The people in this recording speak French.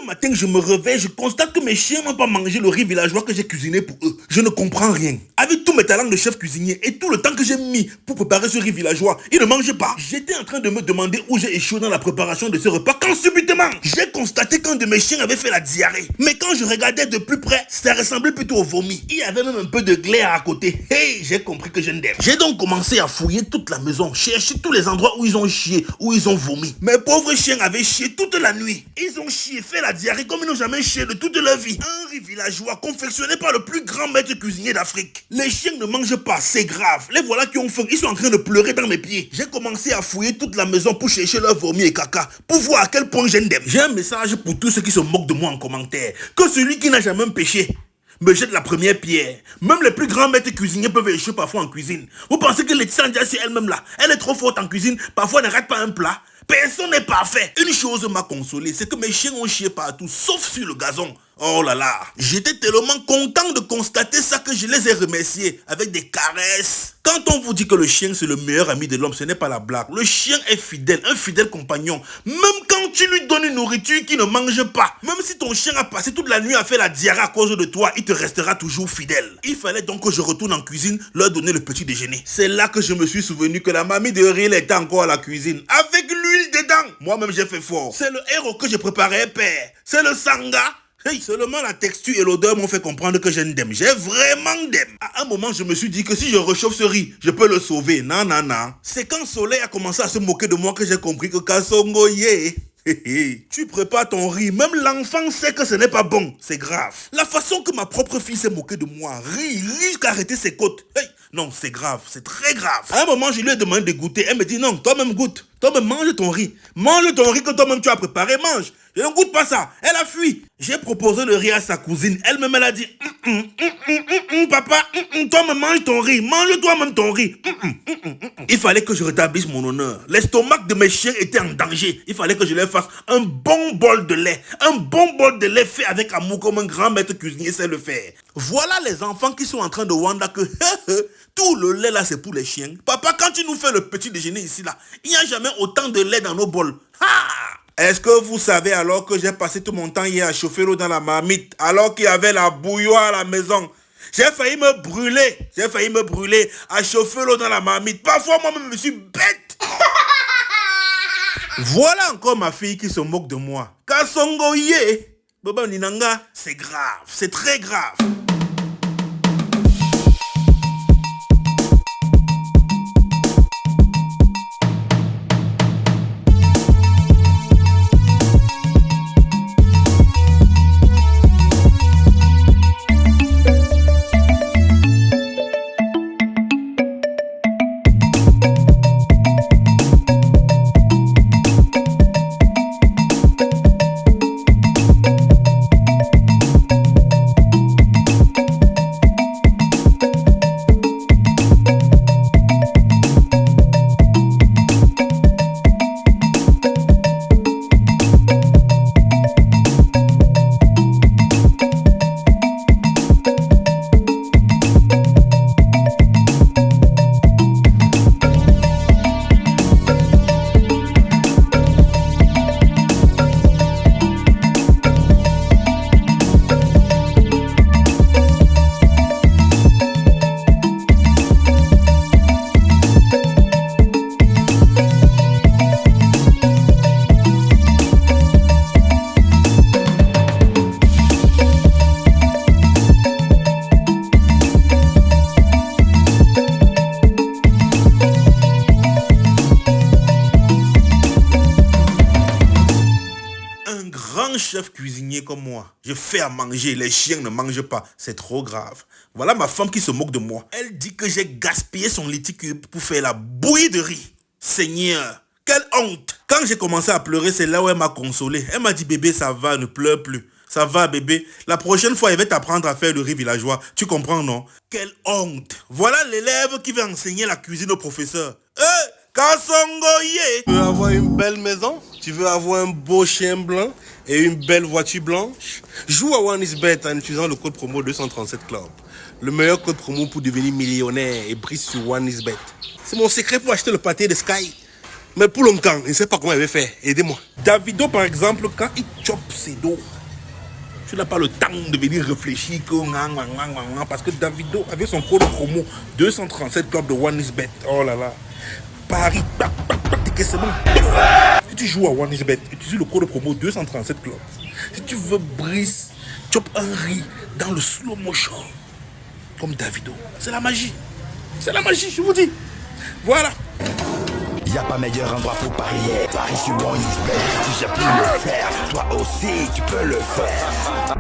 matin, je me réveille, je constate que mes chiens n'ont pas mangé le riz villageois que j'ai cuisiné pour eux. Je ne comprends rien. Avec tous mes talents de chef cuisinier et tout le temps que j'ai mis pour préparer ce riz villageois, ils ne mangent pas. J'étais en train de me demander où j'ai échoué dans la préparation de ce repas quand subitement, j'ai constaté qu'un de mes chiens avait fait la diarrhée. Mais quand je regardais de plus près, ça ressemblait plutôt au vomi. Il y avait même un peu de glaire à côté. Hey, j'ai compris que je n'aime. J'ai donc commencé à fouiller toute la maison, chercher tous les endroits où ils ont chié, où ils ont vomi. Mes pauvres chiens avaient chié toute la nuit. Ils ont chié, fait la diarrhée comme ils n'ont jamais chié de toute leur vie. Un riz villageois confectionné par le plus grand maître cuisinier d'Afrique. Les chiens ne mangent pas, c'est grave. Les voilà qui ont faim, ils sont en train de pleurer dans mes pieds. J'ai commencé à fouiller toute la maison pour chercher leur vomi et caca, pour voir à quel point j'aime. J'ai un message pour tous ceux qui se moquent de moi en commentaire. Que celui qui n'a jamais péché me jette la première pierre. Même les plus grands maîtres cuisiniers peuvent échouer parfois en cuisine. Vous pensez que Laetitia Ndiaye elle-même là, elle est trop forte en cuisine, parfois elle ne rate pas un plat? Personne n'est parfait. Une chose m'a consolé, c'est que mes chiens ont chié partout, sauf sur le gazon. Oh là là, j'étais tellement content de constater ça que je les ai remerciés avec des caresses. Quand on vous dit que le chien c'est le meilleur ami de l'homme, ce n'est pas la blague. Le chien est fidèle, un fidèle compagnon. Même quand tu lui donnes une nourriture qu'il ne mange pas, même si ton chien a passé toute la nuit à faire la diarrhée à cause de toi, il te restera toujours fidèle. Il fallait donc que je retourne en cuisine, leur donner le petit déjeuner. C'est là que je me suis souvenu que la mamie de Riel était encore à la cuisine, avec l'huile dedans. Moi-même j'ai fait fort. C'est le héros que je préparais, père. C'est le sanga. Hey, seulement la texture et l'odeur m'ont fait comprendre que j'ai un dème. J'ai vraiment dème. À un moment, je me suis dit que si je réchauffe ce riz, je peux le sauver. Non, non, non. C'est quand Soleil a commencé à se moquer de moi que j'ai compris que Kasongo yé. Tu prépares ton riz, même l'enfant sait que ce n'est pas bon. C'est grave. La façon que ma propre fille s'est moquée de moi, riz jusqu'à arrêter ses côtes. Hey, non, c'est grave, c'est très grave. À un moment, je lui ai demandé de goûter. Elle me dit non, toi-même goûte. Toi-même mange ton riz. Mange ton riz que toi-même tu as préparé, mange. Je ne goûte pas ça. Elle a fui. J'ai proposé le riz à sa cousine. Elle-même, elle a dit papa, toi-même mange ton riz. Mange toi-même ton riz. Il fallait que je rétablisse mon honneur. L'estomac de mes chiens était en danger. Il fallait que je leur fasse un bon bol de lait. Un bon bol de lait fait avec amour comme un grand maître cuisinier sait le faire. Voilà les enfants qui sont en train de wonder que tout le lait là c'est pour les chiens. Papa, quand tu nous fais le petit déjeuner ici là, il n'y a jamais autant de lait dans nos bols. Est-ce que vous savez alors que j'ai passé tout mon temps hier à chauffer l'eau dans la marmite alors qu'il y avait la bouilloire à la maison? J'ai failli me brûler à chauffer l'eau dans la marmite. Parfois moi-même je suis bête. Voilà encore ma fille qui se moque de moi. Kasongo ye. Baba Ninanga, c'est grave, c'est très grave. Chef cuisinier comme moi, je fais à manger, les chiens ne mangent pas, c'est trop grave. Voilà ma femme qui se moque de moi. Elle dit que j'ai gaspillé son liticube pour faire la bouillie de riz. Seigneur, quelle honte. Quand j'ai commencé à pleurer, c'est là où elle m'a consolé. Elle m'a dit bébé, ça va, ne pleure plus. Ça va bébé, la prochaine fois, elle va t'apprendre à faire le riz villageois. Tu comprends, non? Quelle honte. Voilà l'élève qui va enseigner la cuisine au professeur. Kasongo ye. Tu veux avoir une belle maison? Tu veux avoir un beau chien blanc et une belle voiture blanche? Joue à OneIsBet en utilisant le code promo 237 Club. Le meilleur code promo pour devenir millionnaire et brise sur OneIsBet. C'est mon secret pour acheter le pâté de Sky. Mais pour longtemps, il ne sait pas comment il va faire. Aidez-moi. Davido, par exemple, quand il chope ses dos, tu n'as pas le temps de venir réfléchir parce que Davido, avec son code promo 237 club de OneXBet, oh là là, Paris, c'est bon. Si tu joues à OneXBet, utilise le code promo 237 club. Si tu veux Brice, chop Henry dans le slow motion, comme Davido, c'est la magie. C'est la magie, je vous dis. Voilà. Y a pas meilleur endroit pour parier. Paris sur OneXBet. Si j'ai pu le faire, toi aussi tu peux le faire.